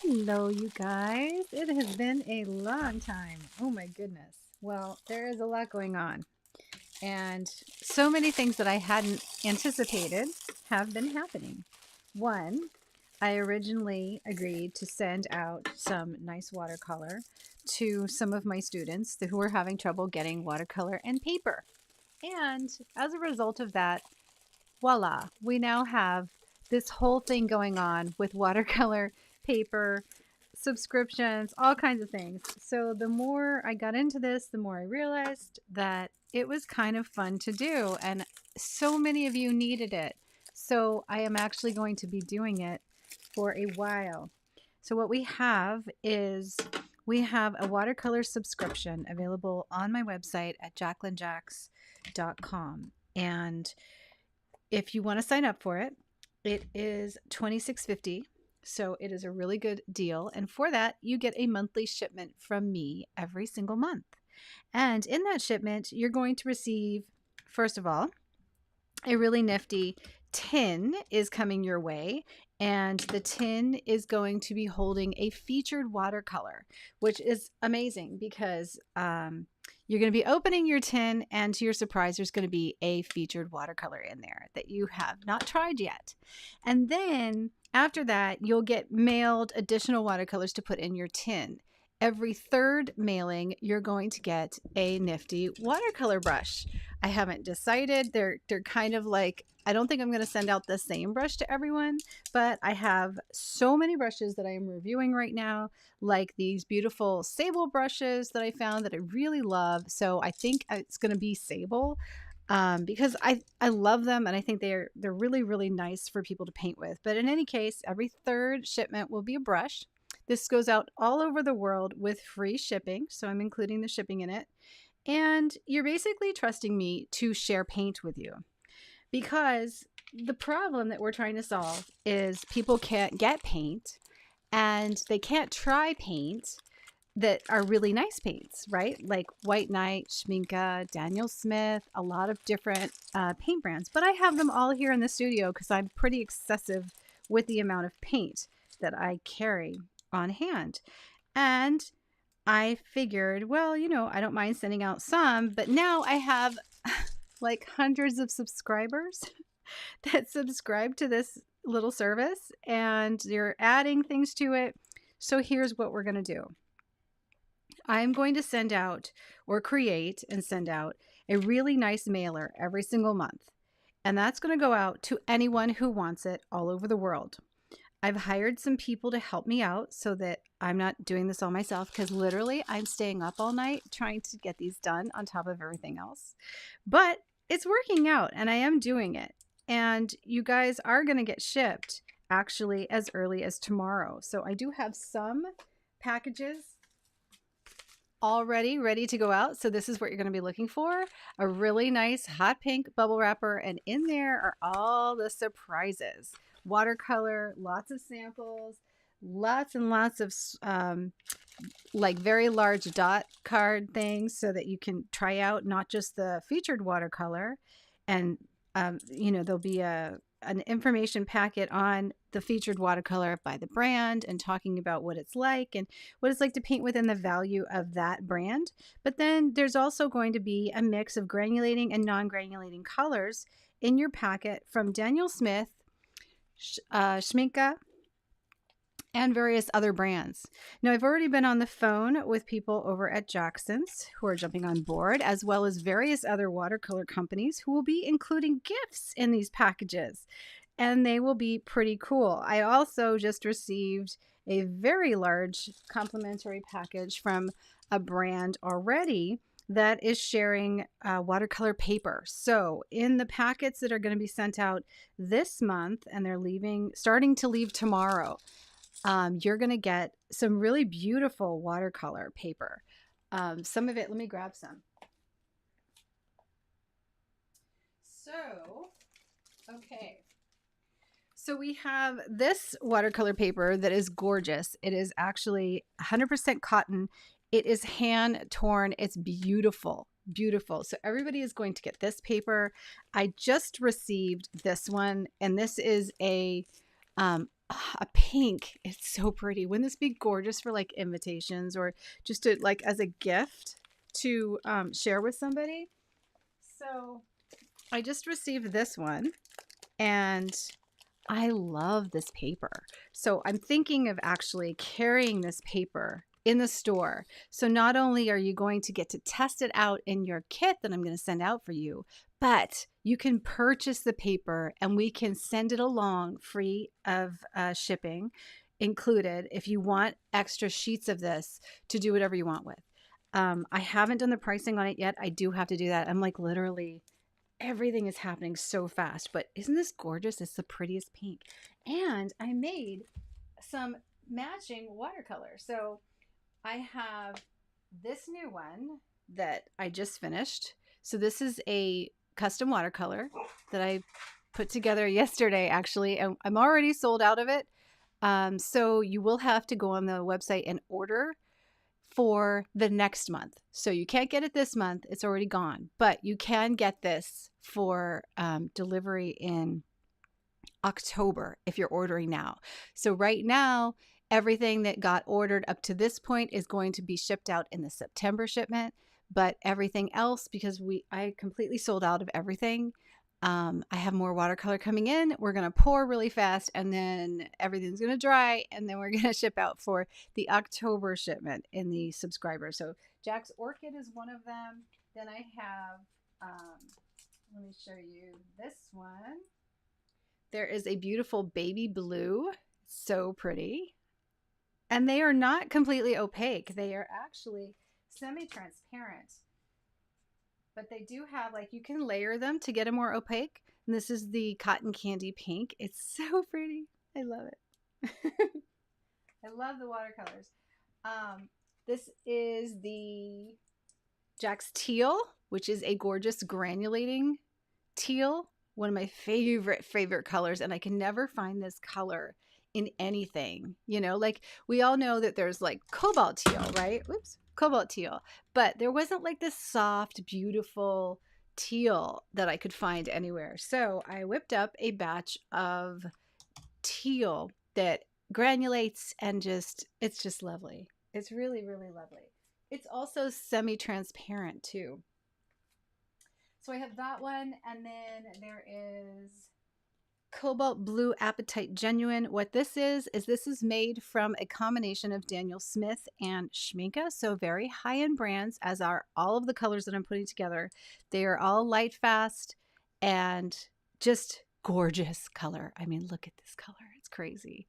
Hello, you guys. It has been a long time. Oh my goodness. Well, there is a lot going on, and so many things that I hadn't anticipated have been happening. One, I originally agreed to send out some nice watercolor to some of my students who were having trouble getting watercolor and paper. And as a result of that, voila, we now have this whole thing going on with watercolor, paper, subscriptions, all kinds of things. So the more I got into this, the more I realized that it was kind of fun to do. And so many of you needed it. So I am actually going to be doing it for a while. So what we have is we have a watercolor subscription available on my website at jacquelinejacks.com. And if you want to sign up for it, it is $26.50. So it is a really good deal. And for that, you get a monthly shipment from me every single month. And in that shipment, you're going to receive, first of all, a really nifty tin is coming your way. And the tin is going to be holding a featured watercolor, which is amazing because you're going to be opening your tin, and to your surprise, there's going to be a featured watercolor in there that you have not tried yet. And then after that, you'll get mailed additional watercolors to put in your tin. Every third mailing, you're going to get a nifty watercolor brush. I haven't decided. They're kind of like, I don't think I'm going to send out the same brush to everyone, but I have so many brushes that I am reviewing right now, like these beautiful sable brushes that I found that I really love. So I think it's going to be sable because I love them, and I think they're really, really nice for people to paint with. But in any case, every third shipment will be a brush. This goes out all over the world with free shipping, so I'm including the shipping in it. And you're basically trusting me to share paint with you, because the problem that we're trying to solve is people can't get paint, and they can't try paint that are really nice paints, right? Like White Knight, Schminke, Daniel Smith, a lot of different paint brands. But I have them all here in the studio because I'm pretty excessive with the amount of paint that I carry on hand. And I figured, well, I don't mind sending out some, but now I have like hundreds of subscribers that subscribe to this little service, and you're adding things to it. So here's what we're going to do. I'm going to send out or create and send out a really nice mailer every single month. And that's going to go out to anyone who wants it all over the world. I've hired some people to help me out so that I'm not doing this all myself, because literally I'm staying up all night trying to get these done on top of everything else. But it's working out, and I am doing it. And you guys are going to get shipped actually as early as tomorrow. So I do have some packages already ready to go out. So this is what you're going to be looking for: a really nice hot pink bubble wrapper, and in there are all the surprises. Watercolor, lots of samples, lots and lots of like very large dot card things so that you can try out not just the featured watercolor. And there'll be an information packet on the featured watercolor by the brand, and talking about what it's like and what it's like to paint within the value of that brand. But then there's also going to be a mix of granulating and non-granulating colors in your packet from Daniel Smith, Schminke, and various other brands. Now, I've already been on the phone with people over at Jackson's who are jumping on board, as well as various other watercolor companies who will be including gifts in these packages, and they will be pretty cool. I also just received a very large complimentary package from a brand already that is sharing watercolor paper. So in the packets that are going to be sent out this month, and they're starting to leave tomorrow, you're going to get some really beautiful watercolor paper. Some of it, let me grab some. Okay. So we have this watercolor paper that is gorgeous. It is actually 100% cotton. It is hand torn. It's beautiful, beautiful. So everybody is going to get this paper. I just received this one, and this is a a pink. It's so pretty. Wouldn't this be gorgeous for like invitations or just to like as a gift to share with somebody? So I just received this one and I love this paper. So I'm thinking of actually carrying this paper in the store. So not only are you going to get to test it out in your kit that I'm going to send out for you, but you can purchase the paper and we can send it along free of shipping included if you want extra sheets of this to do whatever you want with. I haven't done the pricing on it yet. I do have to do that. I'm like literally everything is happening so fast, but isn't this gorgeous? It's the prettiest pink. And I made some matching watercolor. So I have this new one that I just finished. So this is a custom watercolor that I put together yesterday, actually, and I'm already sold out of it. So you will have to go on the website and order for the next month. So you can't get it this month. It's already gone, but you can get this for delivery in October if you're ordering now. So right now, everything that got ordered up to this point is going to be shipped out in the September shipment, but everything else, because I completely sold out of everything. I have more watercolor coming in. We're going to pour really fast and then everything's going to dry and then we're going to ship out for the October shipment in the subscribers. So Jack's Orchid is one of them. Then I have, let me show you this one. There is a beautiful baby blue. So pretty. And they are not completely opaque. They are actually semi-transparent. But they do have, like, you can layer them to get a more opaque. And this is the cotton candy pink. It's so pretty. I love it. I love the watercolors. This is the Jack's Teal, which is a gorgeous granulating teal. One of my favorite colors. And I can never find this color in anything. You know, like we all know that there's like cobalt teal, right? Oops. Cobalt teal, but there wasn't like this soft, beautiful teal that I could find anywhere. So I whipped up a batch of teal that granulates and it's just lovely. It's really, really lovely. It's also semi-transparent too. So I have that one, and then there is Cobalt Blue Apatite Genuine. What this is this is made from a combination of Daniel Smith and Schmincke, so very high-end brands, as are all of the colors that I'm putting together. They are all light fast and just gorgeous color. I mean, look at this color. It's crazy.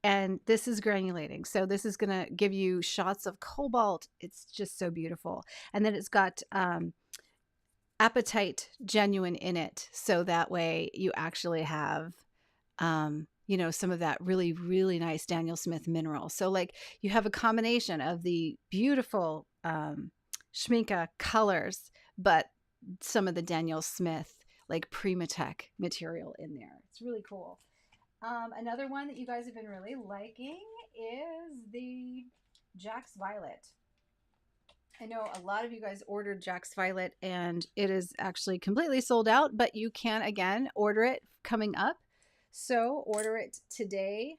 And this is granulating. So this is going to give you shots of cobalt. It's just so beautiful. And then it's got Apatite Genuine in it, so that way you actually have you know, some of that really, really nice Daniel Smith mineral. So like you have a combination of the beautiful Schmincke colors, but some of the Daniel Smith like Primatech material in there. It's really cool. Another one that you guys have been really liking is the Jack's Violet. I know a lot of you guys ordered Jack's Violet and it is actually completely sold out, but you can again order it coming up. So order it today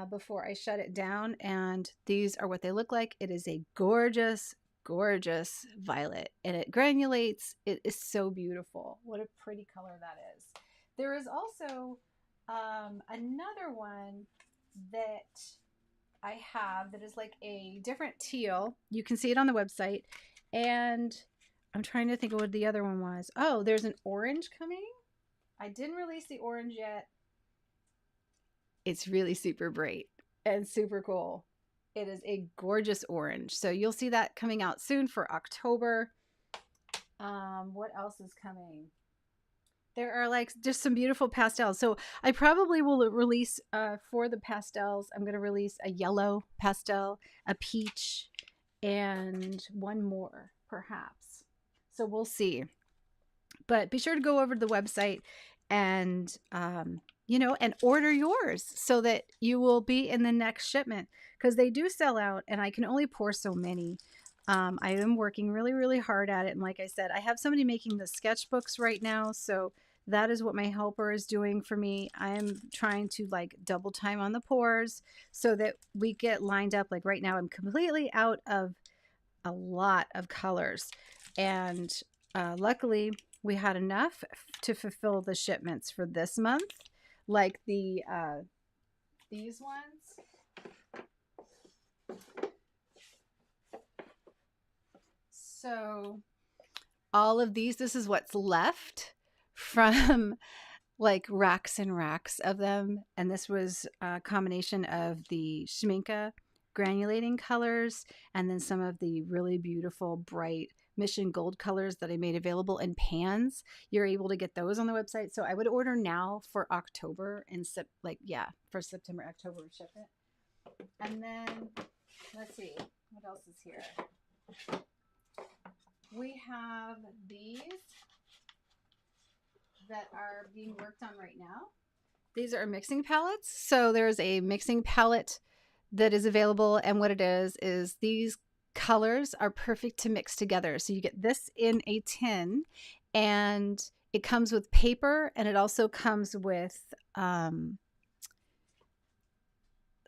before I shut it down. And these are what they look like. It is a gorgeous, gorgeous violet and it granulates. It is so beautiful. What a pretty color that is. There is also another one that I have that is like a different teal. You can see it on the website. And I'm trying to think of what the other one was. Oh, there's an orange coming. I didn't release the orange yet. It's really super bright and super cool. It is a gorgeous orange. So you'll see that coming out soon for October. What else is coming? There are like just some beautiful pastels. So I probably will release for the pastels, I'm going to release a yellow pastel, a peach, and one more perhaps. So we'll see. But be sure to go over to the website and, you know, and order yours so that you will be in the next shipment because they do sell out and I can only pour so many. I am working really, really hard at it. And like I said, I have somebody making the sketchbooks right now. So That is what my helper is doing for me. I'm trying to like double time on the pours so that we get lined up. Like right now, I'm completely out of a lot of colors. And luckily, we had enough to fulfill the shipments for this month. Like these ones. So all of these, this is what's left from like racks and racks of them. And this was a combination of the Schminke granulating colors and then some of the really beautiful bright Mission Gold colors that I made available in pans. You're able to get those on the website. So I would order now for October and for September, October shipment. And then let's see, what else is here? We have these that are being worked on right now. These are mixing palettes. So there's a mixing palette that is available, and what it is these colors are perfect to mix together. So you get this in a tin, and it comes with paper, and it also comes with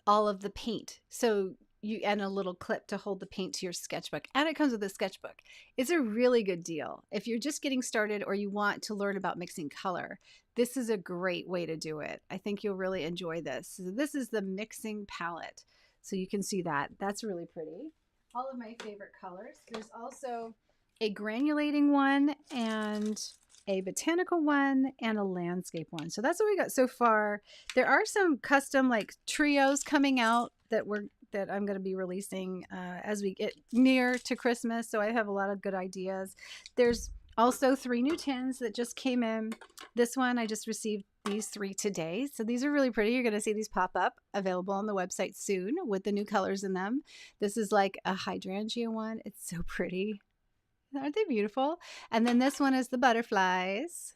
all of the paint. So you and a little clip to hold the paint to your sketchbook, and it comes with a sketchbook. It's a really good deal. If you're just getting started or you want to learn about mixing color, this is a great way to do it. I think you'll really enjoy this. So this is the mixing palette. So you can see that. That's really pretty. All of my favorite colors. There's also a granulating one and a botanical one and a landscape one. So that's what we got so far. There are some custom like trios coming out that I'm going to be releasing as we get near to Christmas. So I have a lot of good ideas. There's also 3 new tins that just came in. This one, I just received these 3 today. So these are really pretty. You're going to see these pop up, available on the website soon with the new colors in them. This is like a hydrangea one. It's so pretty. Aren't they beautiful? And then this one is the butterflies.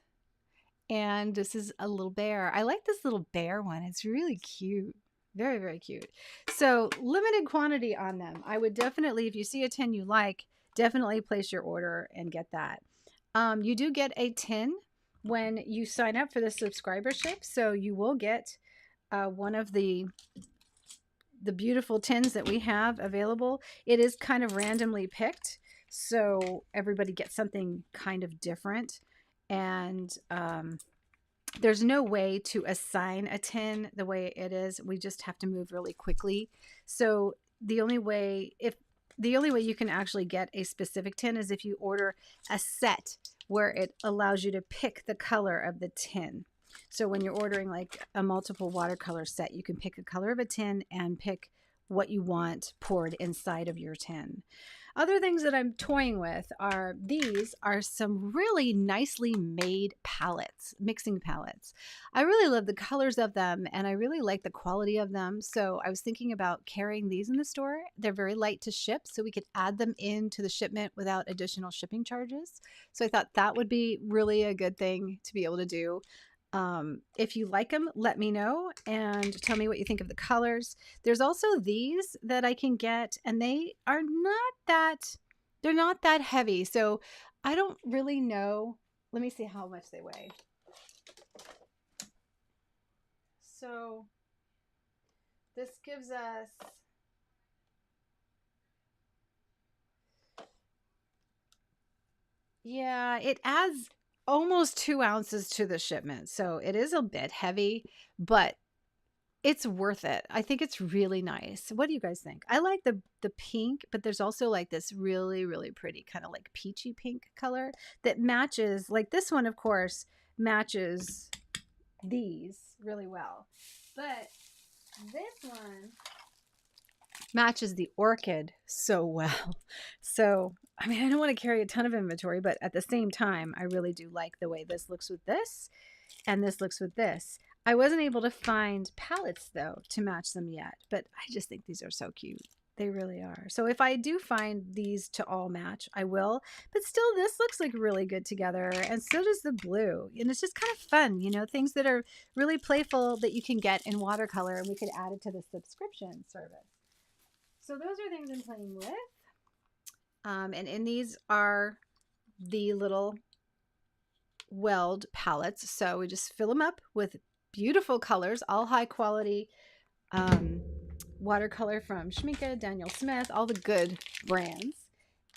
And this is a little bear. I like this little bear one. It's really cute. Very, very cute. So limited quantity on them. I would definitely, if you see a tin you like, definitely place your order and get that. You do get a tin when you sign up for the subscribership. So you will get one of the beautiful tins that we have available. It is kind of randomly picked, so everybody gets something kind of different. And there's no way to assign a tin the way it is. We just have to move really quickly. So the only way you can actually get a specific tin is if you order a set where it allows you to pick the color of the tin. So when you're ordering like a multiple watercolor set, you can pick a color of a tin and pick what you want poured inside of your tin. Other things that I'm toying with are these are some really nicely made palettes, mixing palettes. I really love the colors of them and I really like the quality of them. So I was thinking about carrying these in the store. They're very light to ship, so we could add them into the shipment without additional shipping charges. So I thought that would be really a good thing to be able to do. If you like them, let me know and tell me what you think of the colors. There's also these that I can get, and they're not that heavy. So I don't really know. Let me see how much they weigh. So this gives us it adds almost 2 ounces to the shipment. So it is a bit heavy, but it's worth it. I think it's really nice. What do you guys think? I like the pink, but there's also like this really, really pretty kind of like peachy pink color that matches, like this one, of course, matches these really well. But this one matches the orchid so well. So, I mean, I don't want to carry a ton of inventory, but at the same time, I really do like the way this looks with this and this looks with this. I wasn't able to find palettes though to match them yet, but I just think these are so cute. They really are. So if I do find these to all match, I will. But still, this looks like really good together. And so does the blue. And it's just kind of fun, you know, things that are really playful that you can get in watercolor. And we could add it to the subscription service. So those are things I'm playing with. And in these are the little weld palettes. So we just fill them up with beautiful colors, all high quality watercolor from Schmincke, Daniel Smith, all the good brands.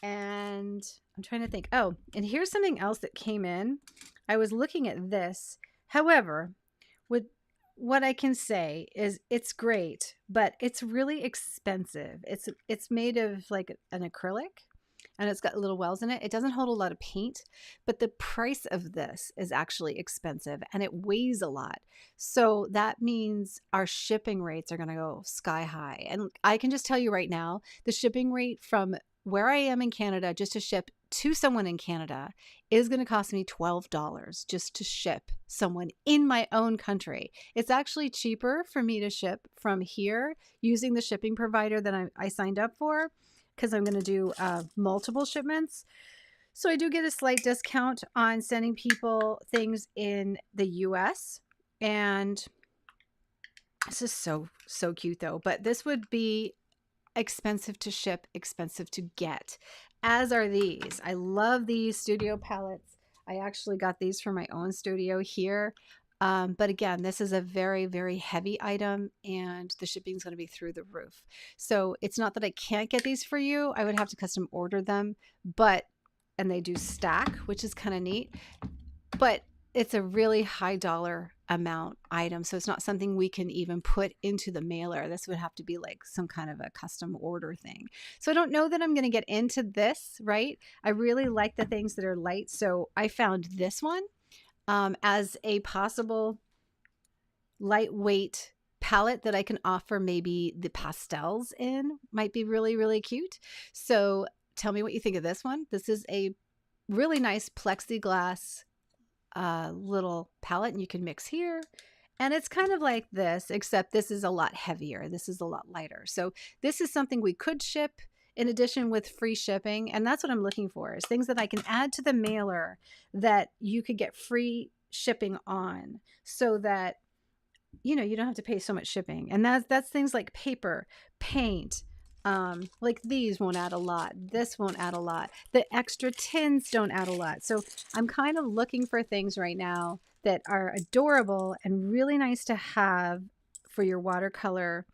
And I'm trying to think. Oh, and here's something else that came in. I was looking at this. However, with what I can say is it's great, but it's really expensive. It's made of like an acrylic, and it's got little wells in it. It doesn't hold a lot of paint, but the price of this is actually expensive and it weighs a lot. So that means our shipping rates are going to go sky high. And I can just tell you right now, the shipping rate from where I am in Canada just to ship to someone in Canada is going to cost me $12 just to ship someone in my own country. It's actually cheaper for me to ship from here using the shipping provider that I signed up for, because I'm going to do multiple shipments. So I do get a slight discount on sending people things in the US. And this is so cute though. But this would be expensive to ship, expensive to get, as are these. I love these studio palettes. I actually got these for my own studio here. But again, this is a very, very heavy item and the shipping is going to be through the roof. So it's not that I can't get these for you. I would have to custom order them, and they do stack, which is kind of neat, but it's a really high dollar amount item. So it's not something we can even put into the mailer. This would have to be like some kind of a custom order thing. So I don't know that I'm going to get into this, right? I really like the things that are light. So I found this one as a possible lightweight palette that I can offer maybe the pastels in. Might be really, really cute. So tell me what you think of this one. This is a really nice plexiglass little palette, and you can mix here. And it's kind of like this, except this is a lot heavier. This is a lot lighter. So this is something we could ship in addition with free shipping. And that's what I'm looking for, is things that I can add to the mailer that you could get free shipping on, so that, you know, you don't have to pay so much shipping. And that's things like paper, paint, like these won't add a lot. This won't add a lot. The extra tins don't add a lot. So I'm kind of looking for things right now that are adorable and really nice to have for your watercolor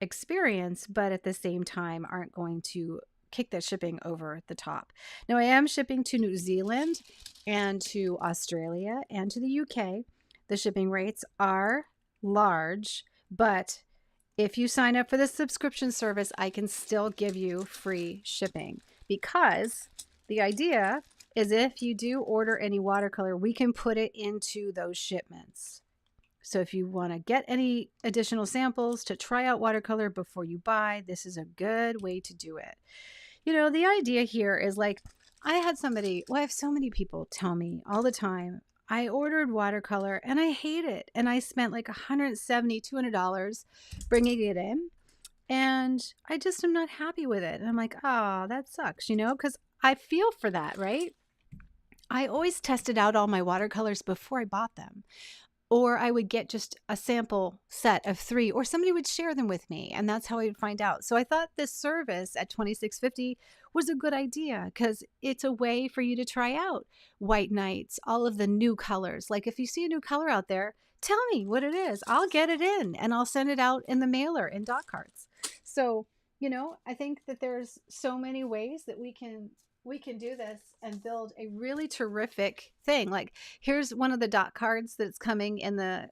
experience, but at the same time aren't going to kick the shipping over the top. Now I am shipping to New Zealand and to Australia and to the UK. The shipping rates are large, but if you sign up for the subscription service, I can still give you free shipping, because the idea is if you do order any watercolor, we can put it into those shipments. So if you want to get any additional samples to try out watercolor before you buy, this is a good way to do it. You know, the idea here is like, I have so many people tell me all the time, I ordered watercolor and I hate it. And I spent like $170, $200 bringing it in. And I just am not happy with it. And I'm like, oh, that sucks, you know, because I feel for that, right? I always tested out all my watercolors before I bought them. Or I would get just a sample set of 3, or somebody would share them with me, and that's how I would find out. So I thought this service at $26.50 was a good idea, because it's a way for you to try out White Nights, all of the new colors. Like if you see a new color out there, tell me what it is. I'll get it in and I'll send it out in the mailer in dot cards. So, you know, I think that there's so many ways that we can do this and build a really terrific thing. Like here's one of the dot cards that's coming in the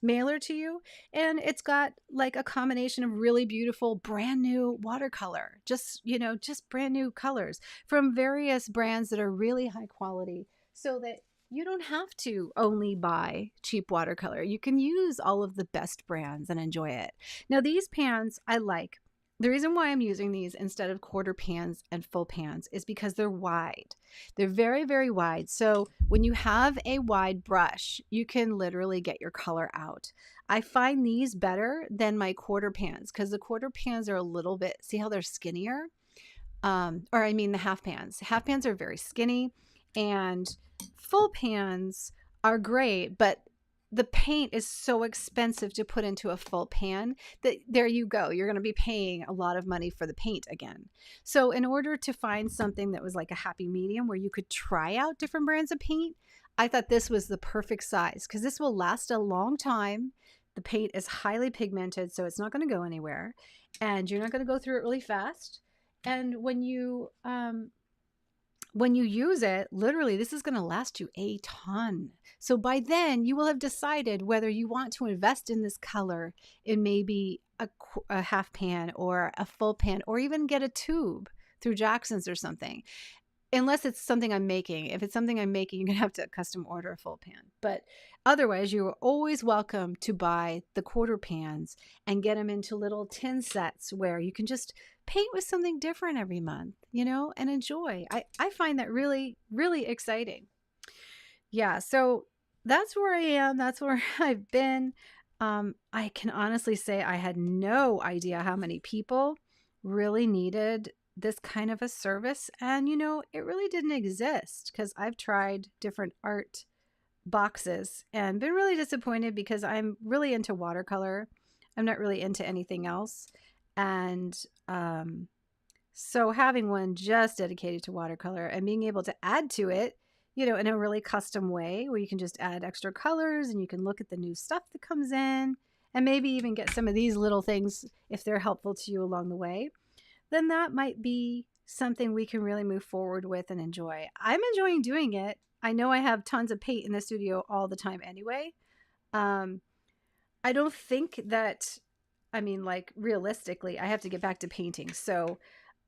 mailer to you, and it's got like a combination of really beautiful brand new watercolor, just brand new colors from various brands that are really high quality, so that you don't have to only buy cheap watercolor. You can use all of the best brands and enjoy it. Now these pans I like. The reason why I'm using these instead of quarter pans and full pans is because they're wide. They're very, very wide. So when you have a wide brush, you can literally get your color out. I find these better than my quarter pans, because the quarter pans are a little bit, see how they're skinnier? The half pans. Half pans are very skinny, and full pans are great, but the paint is so expensive to put into a full pan that there you go. You're going to be paying a lot of money for the paint again. So in order to find something that was like a happy medium where you could try out different brands of paint, I thought this was the perfect size because this will last a long time. The paint is highly pigmented, so it's not going to go anywhere, and you're not going to go through it really fast. And when you use it, literally, this is going to last you a ton. So by then, you will have decided whether you want to invest in this color in maybe a half pan or a full pan, or even get a tube through Jackson's or something. Unless it's something I'm making. If it's something I'm making, you're going to have to custom order a full pan. But otherwise, you are always welcome to buy the quarter pans and get them into little tin sets where you can just paint with something different every month, you know, and enjoy. I find that really, really exciting. Yeah, so that's where I am. That's where I've been. I can honestly say I had no idea how many people really needed this kind of a service. And, you know, it really didn't exist because I've tried different art boxes and been really disappointed because I'm really into watercolor. I'm not really into anything else. And so having one just dedicated to watercolor and being able to add to it, you know, in a really custom way where you can just add extra colors and you can look at the new stuff that comes in and maybe even get some of these little things if they're helpful to you along the way, then that might be something we can really move forward with and enjoy. I'm enjoying doing it. I know I have tons of paint in the studio all the time anyway. I don't think that, I mean, like realistically, I have to get back to painting. So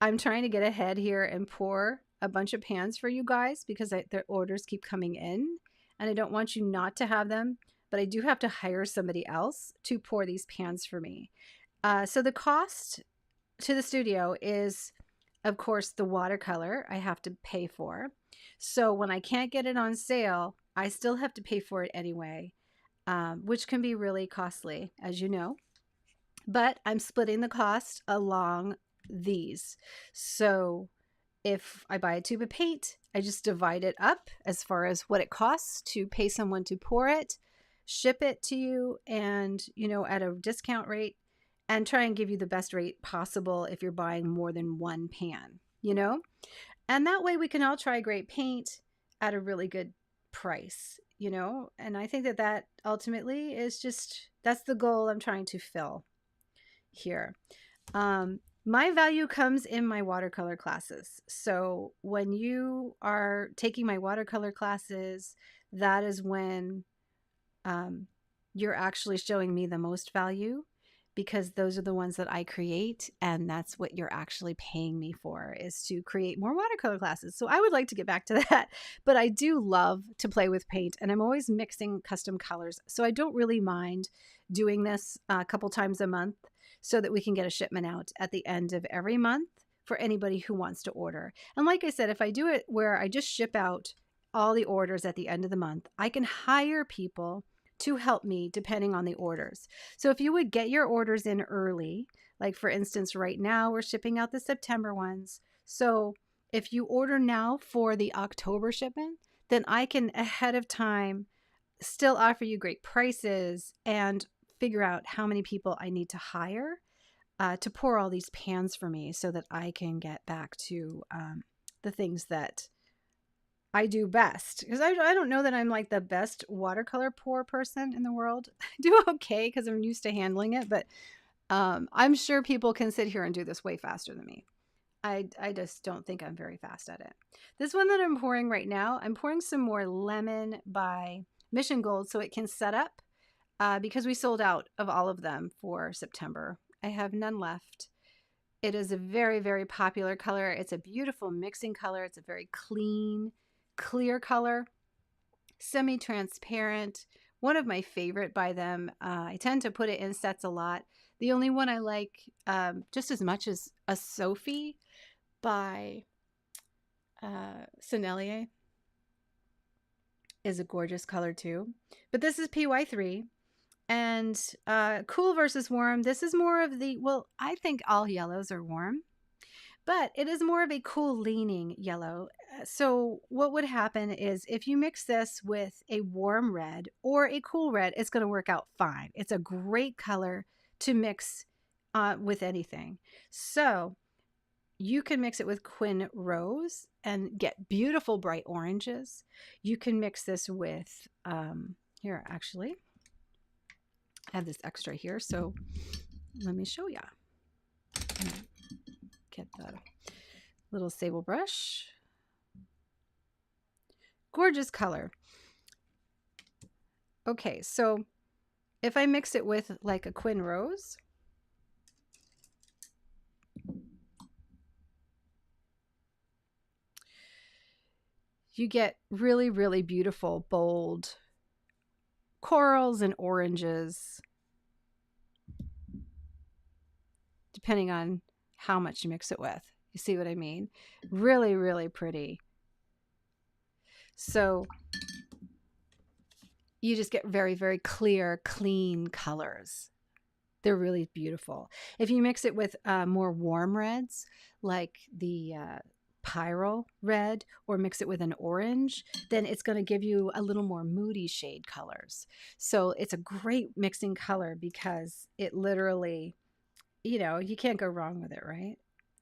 I'm trying to get ahead here and pour a bunch of pans for you guys because the orders keep coming in and I don't want you not to have them, but I do have to hire somebody else to pour these pans for me. So the cost to the studio is, of course, the watercolor I have to pay for. So when I can't get it on sale, I still have to pay for it anyway, which can be really costly, as you know. But I'm splitting the cost along these. So if I buy a tube of paint, I just divide it up as far as what it costs to pay someone to pour it, ship it to you, and, you know, at a discount rate, and try and give you the best rate possible if you're buying more than one pan, you know? And that way we can all try great paint at a really good price, you know? And I think that that ultimately is just, that's the goal I'm trying to fill here. My value comes in my watercolor classes. So when you are taking my watercolor classes, that is when you're actually showing me the most value, because those are the ones that I create, and that's what you're actually paying me for, is to create more watercolor classes. So I would like to get back to that, but I do love to play with paint, and I'm always mixing custom colors. So I don't really mind doing this a couple times a month so that we can get a shipment out at the end of every month for anybody who wants to order. And like I said, if I do it where I just ship out all the orders at the end of the month, I can hire people to help me depending on the orders. So if you would get your orders in early, like for instance, right now we're shipping out the September ones. So if you order now for the October shipment, then I can ahead of time still offer you great prices and figure out how many people I need to hire to pour all these pans for me so that I can get back to the things that I do best, because I don't know that I'm like the best watercolor pour person in the world. I do okay because I'm used to handling it, but I'm sure people can sit here and do this way faster than me. I just don't think I'm very fast at it. This one that I'm pouring right now, I'm pouring some more lemon by Mission Gold so it can set up because we sold out of all of them for September. I have none left. It is a very, very popular color. It's a beautiful mixing color. It's a very clean, clear color, semi-transparent, one of my favorite by them. I tend to put it in sets a lot. The only one I like just as much as a Sophie by Sennelier is a gorgeous color too. But this is PY3. And cool versus warm. This is more of the, well, I think all yellows are warm. but it is more of a cool leaning yellow. So what would happen is if you mix this with a warm red or a cool red, it's going to work out fine. It's a great color to mix with anything. So you can mix it with Quin Rose and get beautiful bright oranges. You can mix this with, here actually, I have this extra here, so let me show ya. Get the little sable brush. Gorgeous color. Okay, so if I mix it with like a Quin Rose, you get really, really beautiful, bold corals and oranges, depending on how much you mix it with. You see what I mean? Really, really pretty. So you just get very, very clear, clean colors. They're really beautiful. If you mix it with more warm reds, like the Pyral red, or mix it with an orange, then it's going to give you a little more moody shade colors. So it's a great mixing color because it literally, you know, you can't go wrong with it, right?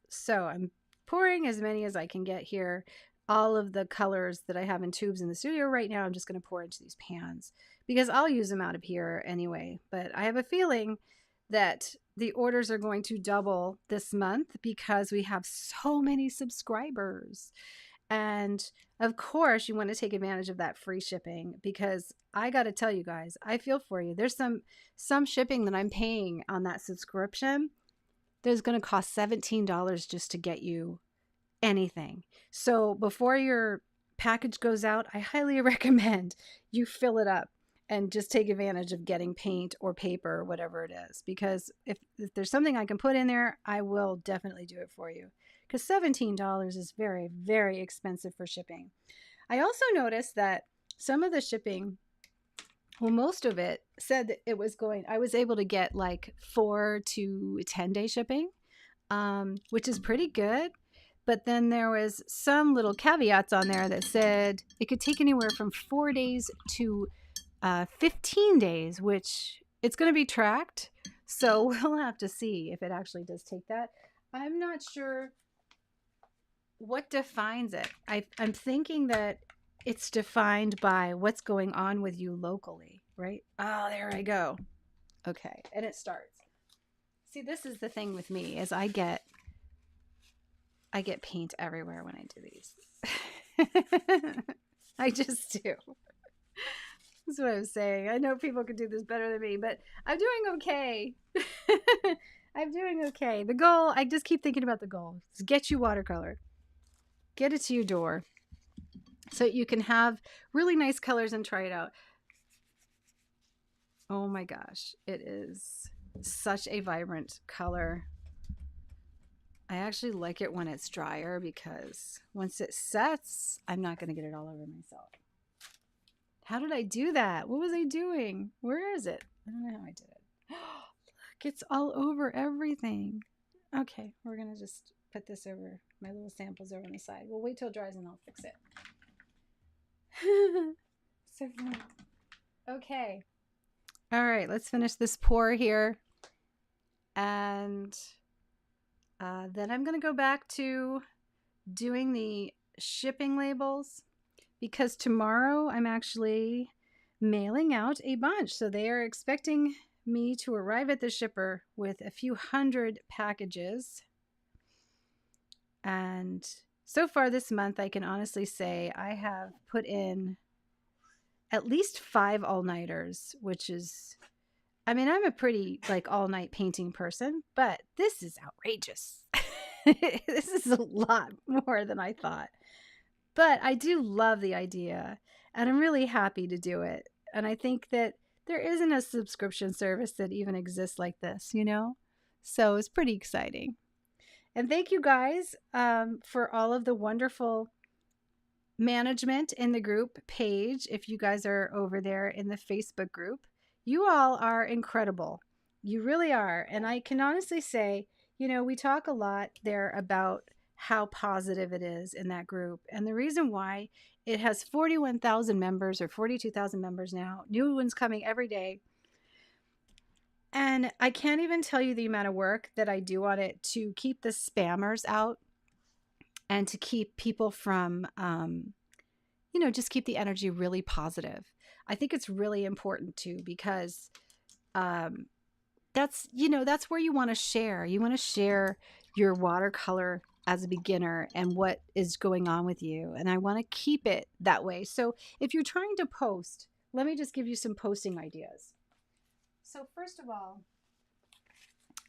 So I'm pouring as many as I can get here. All of the colors that I have in tubes in the studio right now, I'm just going to pour into these pans because I'll use them out of here anyway. But I have a feeling that the orders are going to double this month because we have so many subscribers. And of course, you want to take advantage of that free shipping because I got to tell you guys, I feel for you. There's some shipping that I'm paying on that subscription. There's going to cost $17 just to get you anything. So before your package goes out, I highly recommend you fill it up and just take advantage of getting paint or paper or whatever it is. Because if there's something I can put in there, I will definitely do it for you. Because $17 is very, very expensive for shipping. I also noticed that some of the shipping, well, most of it said that it was going, I was able to get like 4 to 10 day shipping, which is pretty good. But then there was some little caveats on there that said it could take anywhere from 4 days to 15 days, which it's going to be tracked. So we'll have to see if it actually does take that. I'm not sure what defines it. I'm thinking that it's defined by what's going on with you locally, right? Oh, there I go. Okay, and it starts. See, this is the thing with me is I get paint everywhere when I do these. I just do. That's what I was saying. I know people could do this better than me, but I'm doing okay. I'm doing okay. The goal, I just keep thinking about the goal. Is get you watercolor. Get it to your door so you can have really nice colors and try it out. Oh my gosh. It is such a vibrant color. I actually like it when it's drier because once it sets, I'm not going to get it all over myself. How did I do that? What was I doing? Where is it? I don't know how I did it. Look, it's all over everything. Okay, we're going to just put this over, my little samples over on the side. We'll wait till it dries and I'll fix it. So fun. Okay. All right, let's finish this pour here. And then I'm going to go back to doing the shipping labels because tomorrow I'm actually mailing out a bunch. So they are expecting me to arrive at the shipper with a few hundred packages. And so far this month, I can honestly say I have put in at least 5 all-nighters, which is, I mean, I'm a pretty like all-night painting person, but this is outrageous. This is a lot more than I thought. But I do love the idea, and I'm really happy to do it. And I think that there isn't a subscription service that even exists like this, you know? So it's pretty exciting. And thank you guys for all of the wonderful management in the group page. If you guys are over there in the Facebook group, you all are incredible. You really are. And I can honestly say, you know, we talk a lot there about how positive it is in that group. And the reason why, it has 41,000 members or 42,000 members now, new ones coming every day. And I can't even tell you the amount of work that I do on it to keep the spammers out and to keep people from, just keep the energy really positive. I think it's really important too, because that's where you want to share. You want to share your watercolor as a beginner and what is going on with you. And I want to keep it that way. So if you're trying to post, let me just give you some posting ideas. So first of all,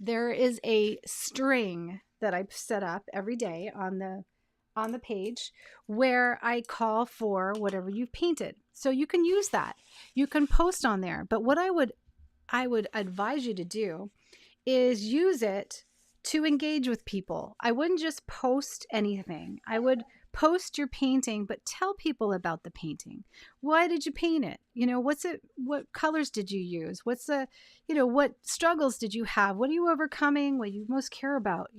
there is a string that I set up every day on the page where I call for whatever you've painted. So you can use that. You can post on there. But what I would advise you to do is use it to engage with people. I wouldn't just post anything. I would post your painting, but tell people about the painting. Why did you paint it? What colors did you use? What struggles did you have? What are you overcoming? What you most care about,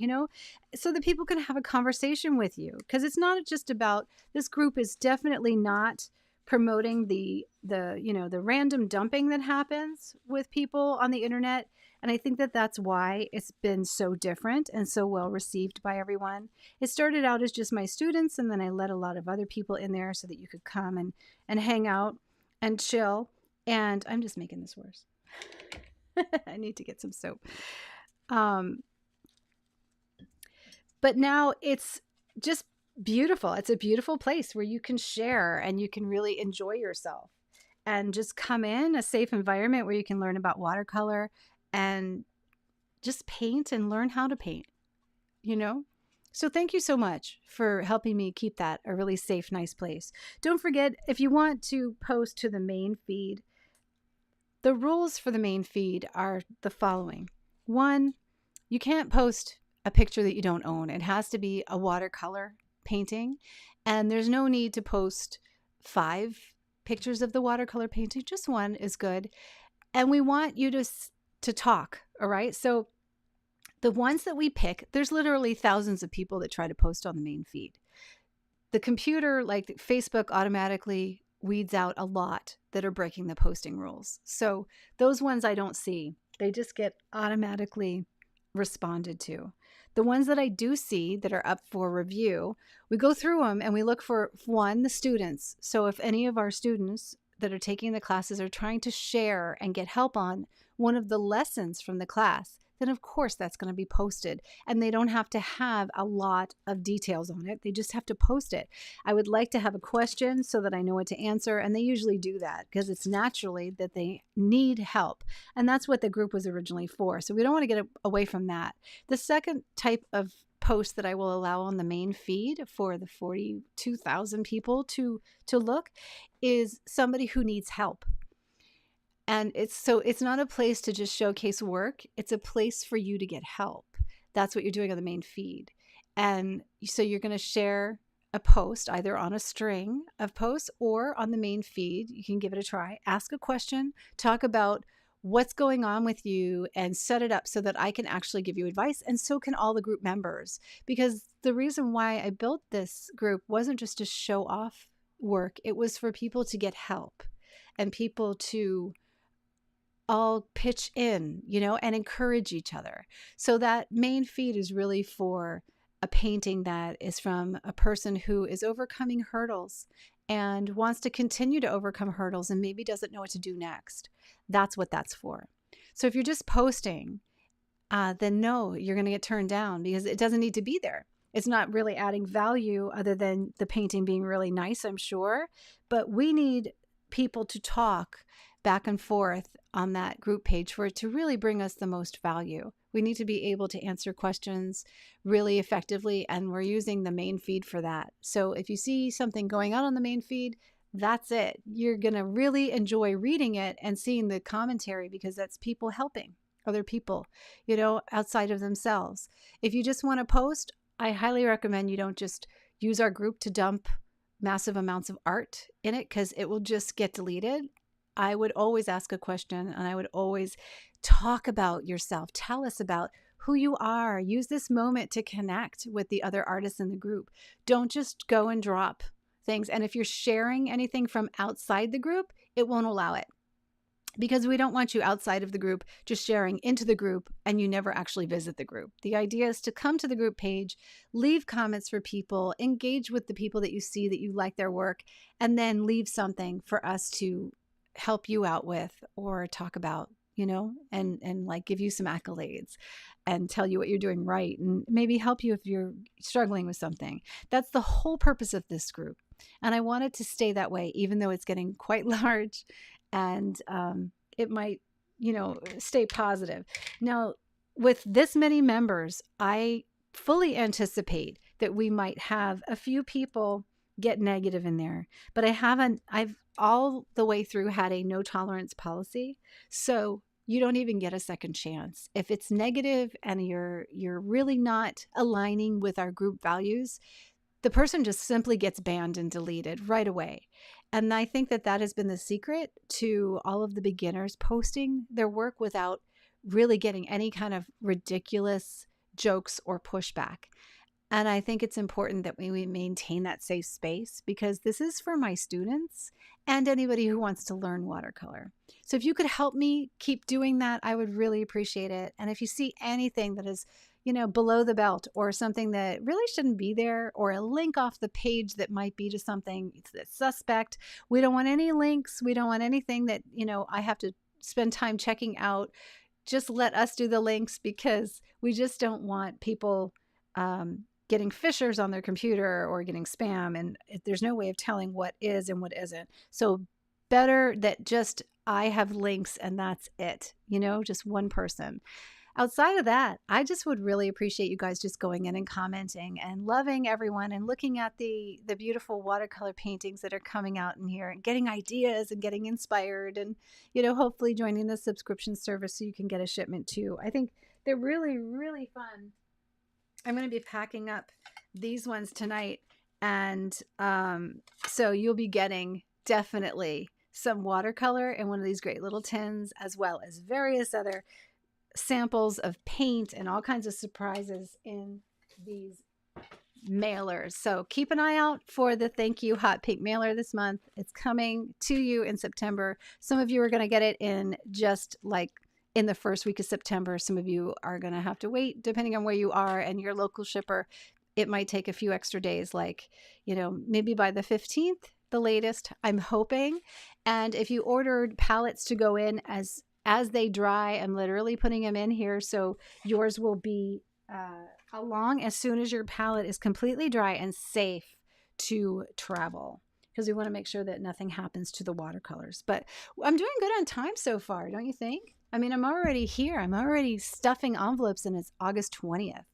so that people can have a conversation with you. Because it's not just about, this group is definitely not promoting the random dumping that happens with people on the internet. And I think that that's why it's been so different and so well received by everyone. It started out as just my students, and then I let a lot of other people in there so that you could come and hang out and chill. And I'm just making this worse. I need to get some soap. But now it's just beautiful. It's a beautiful place where you can share and you can really enjoy yourself and just come in a safe environment where you can learn about watercolor and just paint and learn how to paint, So thank you so much for helping me keep that a really safe, nice place. Don't forget, if you want to post to the main feed, the rules for the main feed are the following. 1, you can't post a picture that you don't own. It has to be a watercolor painting, and there's no need to post 5 pictures of the watercolor painting. Just 1 is good. And we want you to talk. All right. So the ones that we pick, there's literally thousands of people that try to post on the main feed. The computer, like Facebook, automatically weeds out a lot that are breaking the posting rules. So those ones I don't see. They just get automatically responded to. The ones that I do see that are up for review, we go through them and we look for, 1, the students. So if any of our students that are taking the classes are trying to share and get help on one of the lessons from the class, then of course that's going to be posted, and they don't have to have a lot of details on it. They just have to post it. I would like to have a question so that I know what to answer, and they usually do that because it's naturally that they need help, and that's what the group was originally for. So we don't want to get away from that. The second type of post that I will allow on the main feed for the 42,000 people to look is somebody who needs help. And it's not a place to just showcase work. It's a place for you to get help. That's what you're doing on the main feed. And so you're going to share a post either on a string of posts or on the main feed. You can give it a try. Ask a question, talk about what's going on with you, and set it up so that I can actually give you advice, and so can all the group members. Because the reason why I built this group wasn't just to show off work. It was for people to get help and people to all pitch in, and encourage each other. So that main feed is really for a painting that is from a person who is overcoming hurdles and wants to continue to overcome hurdles and maybe doesn't know what to do next. That's what that's for. So if you're just posting, then no, you're going to get turned down because it doesn't need to be there. It's not really adding value other than the painting being really nice, I'm sure. But we need people to talk back and forth on that group page for it to really bring us the most value. We need to be able to answer questions really effectively, and we're using the main feed for that. So if you see something going on the main feed, that's it. You're going to really enjoy reading it and seeing the commentary because that's people helping other people, outside of themselves. If you just want to post, I highly recommend you don't just use our group to dump massive amounts of art in it because it will just get deleted. I would always ask a question, and I would always talk about yourself. Tell us about who you are. Use this moment to connect with the other artists in the group. Don't just go and drop things. And if you're sharing anything from outside the group, it won't allow it, because we don't want you outside of the group just sharing into the group and you never actually visit the group. The idea is to come to the group page, leave comments for people, engage with the people that you see that you like their work, and then leave something for us to help you out with or talk about, and like give you some accolades and tell you what you're doing right and maybe help you if you're struggling with something. That's the whole purpose of this group. And I want it to stay that way, even though it's getting quite large. And it might, stay positive. Now, with this many members, I fully anticipate that we might have a few people get negative in there, but I've all the way through had a no tolerance policy. So you don't even get a second chance. If it's negative and you're really not aligning with our group values, the person just simply gets banned and deleted right away. And I think that has been the secret to all of the beginners posting their work without really getting any kind of ridiculous jokes or pushback. And I think it's important that we maintain that safe space, because this is for my students and anybody who wants to learn watercolor. So if you could help me keep doing that, I would really appreciate it. And if you see anything that is below the belt or something that really shouldn't be there, or a link off the page that might be to something that's suspect, we don't want any links. We don't want anything that, I have to spend time checking out. Just let us do the links, because we just don't want people getting fishers on their computer or getting spam. And there's no way of telling what is and what isn't. So better that just I have links and that's it, just one person. Outside of that, I just would really appreciate you guys just going in and commenting and loving everyone and looking at the beautiful watercolor paintings that are coming out in here and getting ideas and getting inspired and, hopefully joining the subscription service so you can get a shipment too. I think they're really, really fun. I'm going to be packing up these ones tonight. And so you'll be getting definitely some watercolor in one of these great little tins, as well as various other samples of paint and all kinds of surprises in these mailers. So keep an eye out for the Thank You Hot Pink mailer this month. It's coming to you in September. Some of you are going to get it in just like in the first week of September. Some of you are going to have to wait, depending on where you are and your local shipper. It might take a few extra days, like, maybe by the 15th, the latest, I'm hoping. And if you ordered pallets to go in as they dry, I'm literally putting them in here. So yours will be along as soon as your palette is completely dry and safe to travel, because we want to make sure that nothing happens to the watercolors. But I'm doing good on time so far, don't you think? I mean, I'm already here. I'm already stuffing envelopes and it's August 20th.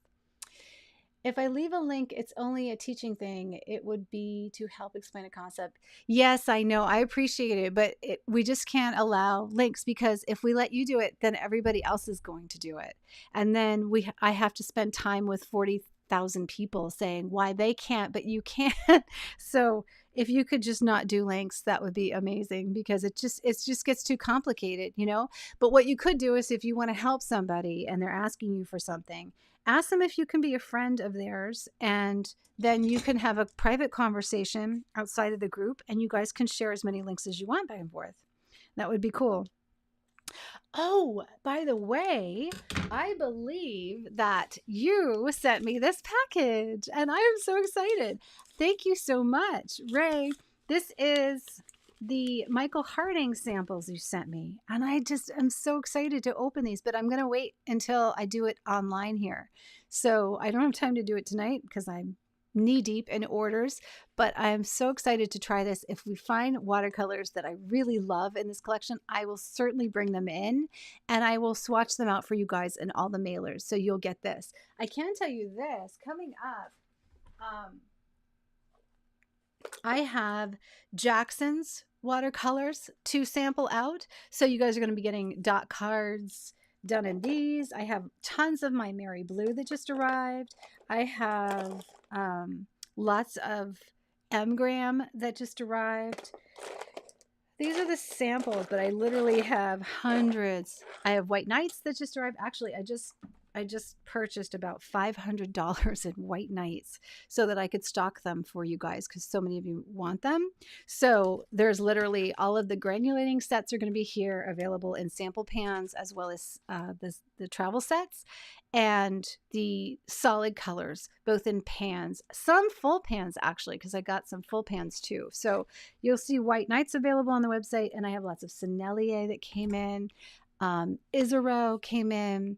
If I leave a link, it's only a teaching thing. It would be to help explain a concept. Yes, I know. I appreciate it, but we just can't allow links, because if we let you do it, then everybody else is going to do it. And then I have to spend time with 40,000 people saying why they can't, but you can't. So if you could just not do links, that would be amazing, because it just gets too complicated, But what you could do is, if you want to help somebody and they're asking you for something, ask them if you can be a friend of theirs, and then you can have a private conversation outside of the group, and you guys can share as many links as you want back and forth. That would be cool. Oh, by the way, I believe that you sent me this package, and I am so excited. Thank you so much, Ray. This is the Michael Harding samples you sent me, and I'm so excited to open these, but I'm going to wait until I do it online here. So I don't have time to do it tonight because I'm knee deep in orders, but I'm so excited to try this. If we find watercolors that I really love in this collection, I will certainly bring them in, and I will swatch them out for you guys in all the mailers. So you'll get this. I can tell you this coming up. I have Jackson's watercolors to sample out. So you guys are going to be getting dot cards done in these. I have tons of my Mary Blue that just arrived. I have lots of M-gram that just arrived. These are the samples, but I literally have hundreds. I have White Nights that just arrived. Actually, I just I just purchased about $500 in white knights so that I could stock them for you guys because so many of you want them. So there's literally all of the granulating sets are going to be here available in sample pans as well as the travel sets and the solid colors, both in pans, some full pans actually, because I got some full pans too. So you'll see white knights available on the website, and I have lots of Sennelier that came in. Isero came in.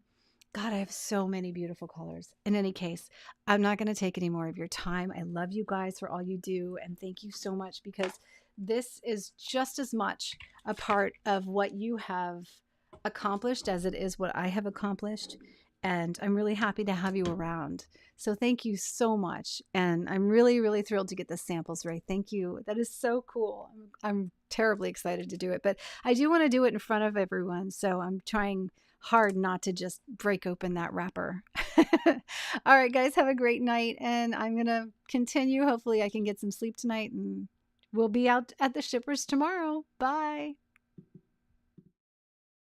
God, I have so many beautiful colors. In any case, I'm not going to take any more of your time. I love you guys for all you do. And thank you so much because this is just as much a part of what you have accomplished as it is what I have accomplished. And I'm really happy to have you around. So thank you so much. And I'm really, really thrilled to get the samples, Ray. Thank you. That is so cool. I'm terribly excited to do it. But I do want to do it in front of everyone. So I'm trying hard not to just break open that wrapper. All right, guys, have a great night. And I'm going to continue. Hopefully I can get some sleep tonight and we'll be out at the shippers tomorrow. Bye.